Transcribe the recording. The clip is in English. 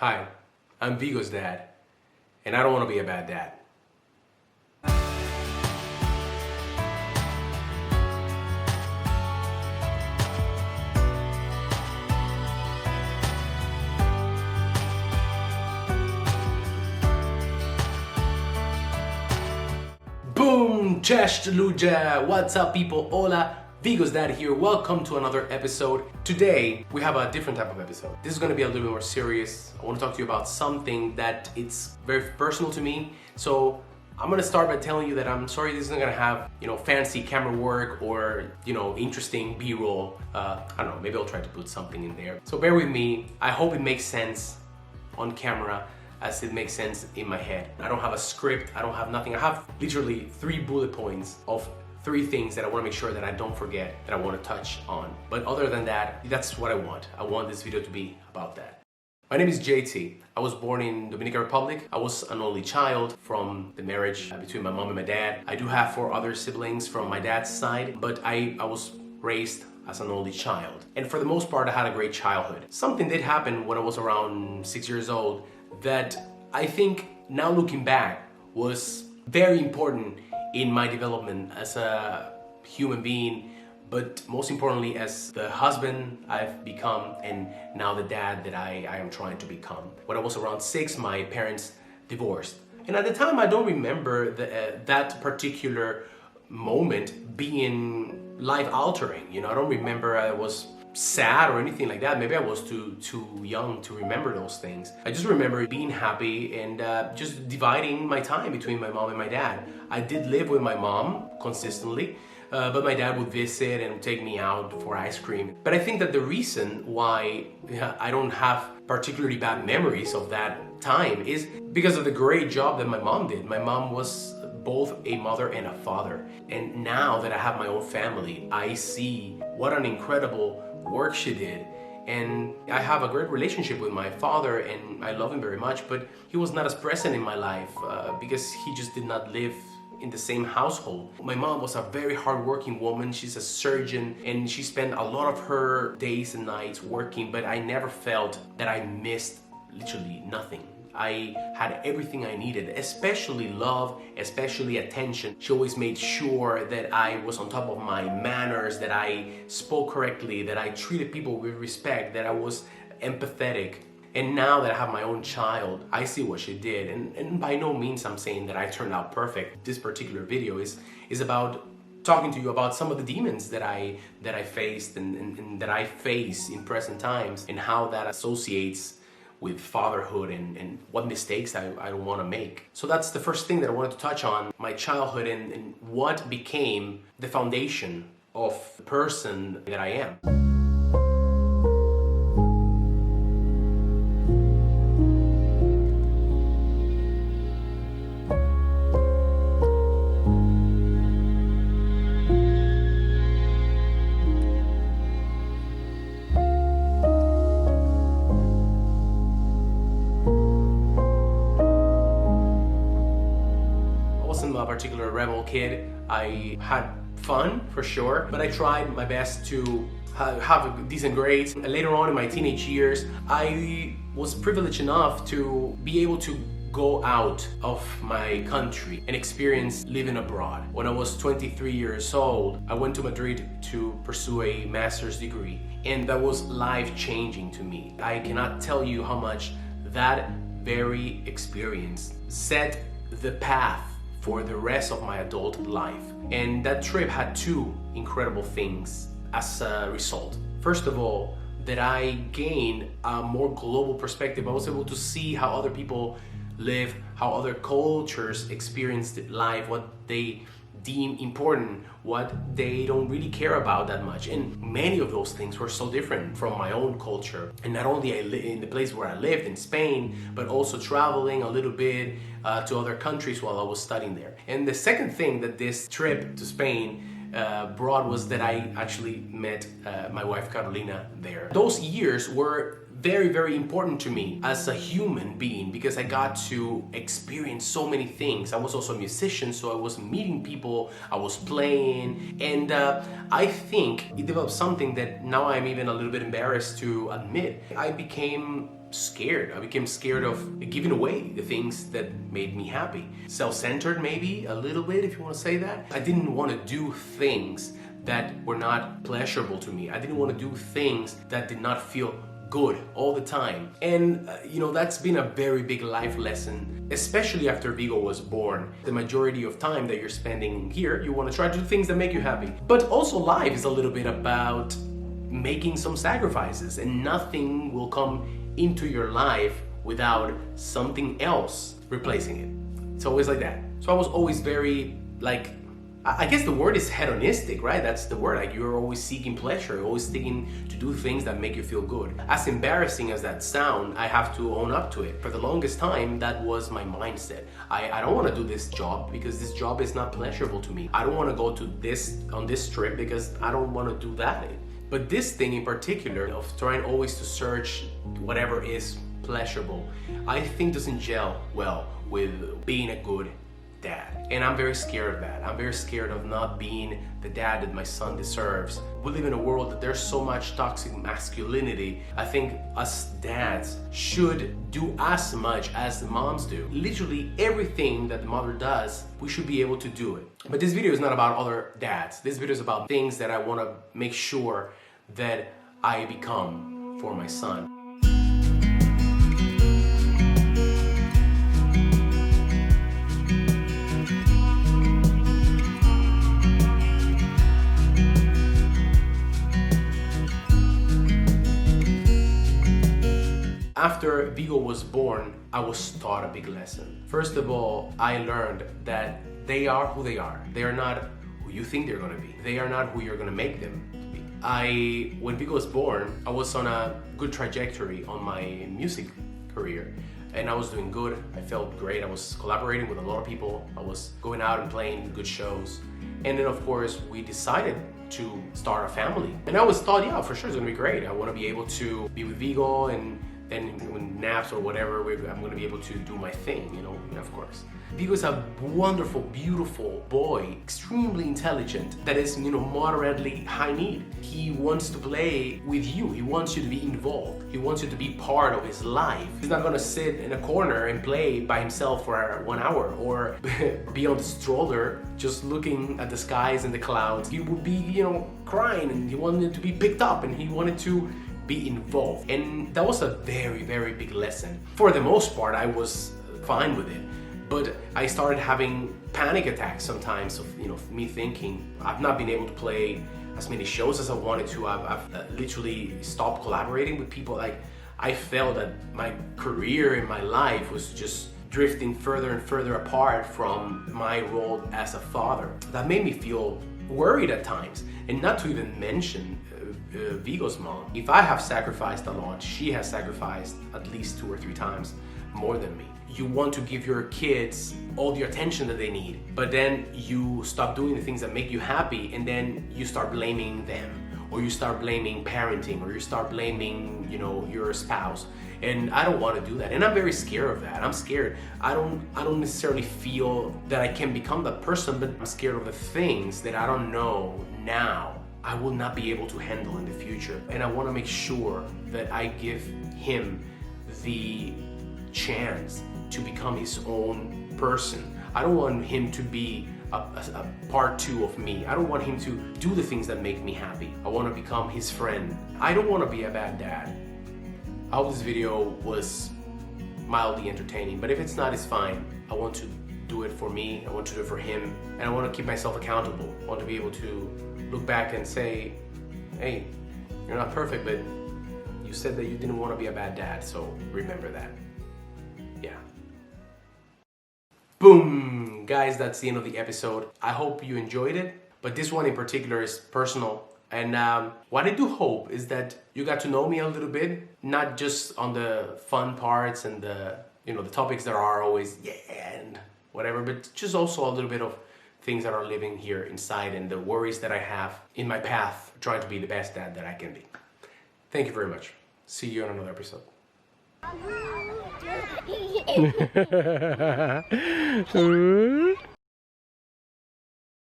Hi, I'm VIGO'S dad, and I don't want to be a bad dad. Boom! Cześć ludzie! What's up people? Hola! VIGO'S dad here. Welcome to another episode. Today, we have a different type of episode. This is going to be a little bit more serious. I want to talk to you about something that it's very personal to me. So, I'm going to start by telling you that I'm sorry this isn't going to have, fancy camera work or, interesting B-roll. I don't know, maybe I'll try to put something in there. So bear with me. I hope it makes sense on camera as it makes sense in my head. I don't have a script, I don't have nothing. I have literally 3 bullet points of 3 things that I want to make sure that I don't forget, that I want to touch on. But other than that, that's what I want. I want this video to be about that. My name is JT. I was born in Dominican Republic. I was an only child from the marriage between my mom and my dad. I do have 4 other siblings from my dad's side, but I was raised as an only child. And for the most part, I had a great childhood. Something did happen when I was around 6 years old that I think, now looking back, was very important in my development as a human being, but most importantly as the husband I've become and now the dad that I am trying to become. When I was around 6, my parents divorced. And at the time, I don't remember that particular moment being life-altering. I don't remember I was sad or anything like that. Maybe I was too young to remember those things. I just remember being happy and just dividing my time between my mom and my dad. I did live with my mom consistently, but my dad would visit and take me out for ice cream. But I think that the reason why I don't have particularly bad memories of that time is because of the great job that my mom did. My mom was both a mother and a father. And now that I have my own family, I see what an incredible work she did. And I have a great relationship with my father and I love him very much, but he was not as present in my life because he just did not live in the same household. My mom was a very hardworking woman. She's a surgeon and she spent a lot of her days and nights working, but I never felt that I missed literally nothing. I had everything I needed, especially love, especially attention. She always made sure that I was on top of my manners, that I spoke correctly, that I treated people with respect, that I was empathetic. And now that I have my own child, I see what she did. And by no means I'm saying that I turned out perfect. This particular video is about talking to you about some of the demons that I faced and that I face in present times and how that associates with fatherhood and what mistakes I don't want to make. So that's the first thing that I wanted to touch on, my childhood and what became the foundation of the person that I am. A particular rebel kid. I had fun for sure, but I tried my best to have decent grades. Later on in my teenage years, I was privileged enough to be able to go out of my country and experience living abroad. When I was 23 years old, I went to Madrid to pursue a master's degree, and that was life-changing to me. I cannot tell you how much that very experience set the path for the rest of my adult life. And that trip had 2 incredible things as a result. First of all, that I gained a more global perspective. I was able to see how other people live, how other cultures experience life, what they deem important, what they don't really care about that much. And many of those things were so different from my own culture. And not only in the place where I lived in Spain, but also traveling a little bit to other countries while I was studying there. And the second thing that this trip to Spain brought was that I actually met my wife Carolina there. Those years were very, very important to me as a human being because I got to experience so many things. I was also a musician, so I was meeting people, I was playing, and I think it developed something that now I'm even a little bit embarrassed to admit. I became scared. I became scared of giving away the things that made me happy. Self-centered maybe, a little bit if you want to say that. I didn't want to do things that were not pleasurable to me. I didn't want to do things that did not feel good all the time. And that's been a very big life lesson, especially after Vigo was born. The majority of time that you're spending here, you want to try to do things that make you happy. But also life is a little bit about making some sacrifices, and nothing will come into your life without something else replacing it. It's always like that. So I was always very, I guess the word is hedonistic, right? That's the word. Like, you're always seeking pleasure, you're always seeking to do things that make you feel good. As embarrassing as that sound, I have to own up to it. For the longest time, that was my mindset. I don't want to do this job because this job is not pleasurable to me. I don't want to go on this trip because I don't want to do that. But this thing in particular of trying always to search whatever is pleasurable, I think doesn't gel well with being a good dad. And I'm very scared of that. I'm very scared of not being the dad that my son deserves. We live in a world that there's so much toxic masculinity. I think us dads should do as much as the moms do. Literally everything that the mother does, we should be able to do it. But this video is not about other dads. This video is about things that I want to make sure that I become for my son. After Vigo was born, I was taught a big lesson. First of all, I learned that they are who they are. They are not who you think they're gonna be. They are not who you're gonna make them to be. When Vigo was born, I was on a good trajectory on my music career. And I was doing good, I felt great. I was collaborating with a lot of people. I was going out and playing good shows. And then of course, we decided to start a family. And I always thought, yeah, for sure it's gonna be great. I wanna be able to be with Vigo, and then when naps or whatever, I'm gonna be able to do my thing, of course. Vigo is a wonderful, beautiful boy, extremely intelligent, that is, moderately high need. He wants to play with you. He wants you to be involved. He wants you to be part of his life. He's not gonna sit in a corner and play by himself for 1 hour or be on the stroller just looking at the skies and the clouds. He would be, crying, and he wanted to be picked up, and he wanted to be involved. And that was a very, very big lesson. For the most part, I was fine with it. But I started having panic attacks sometimes of me thinking, I've not been able to play as many shows as I wanted to. I've literally stopped collaborating with people. I felt that my career in my life was just drifting further and further apart from my role as a father. That made me feel worried at times. And not to even mention Vigo's mom. If I have sacrificed a lot, she has sacrificed at least 2 or 3 times more than me. You want to give your kids all the attention that they need, but then you stop doing the things that make you happy, and then you start blaming them, or you start blaming parenting, or you start blaming, your spouse. And I don't want to do that. And I'm very scared of that. I'm scared. I don't necessarily feel that I can become that person, but I'm scared of the things that I don't know now I will not be able to handle in the future. And I want to make sure that I give him the chance to become his own person. I don't want him to be a part 2 of me. I don't want him to do the things that make me happy. I want to become his friend. I don't want to be a bad dad. I hope this video was mildly entertaining, but if it's not, it's fine. I want to do it for me, I want to do it for him, and I want to keep myself accountable. I want to be able to look back and say, hey, you're not perfect, but you said that you didn't want to be a bad dad, so remember that. Yeah. Boom! Guys, that's the end of the episode. I hope you enjoyed it, but this one in particular is personal. And what I do hope is that you got to know me a little bit, not just on the fun parts and the topics that are always and whatever, but just also a little bit of things that are living here inside and the worries that I have in my path trying to be the best dad that I can be. Thank you very much. See you in another episode.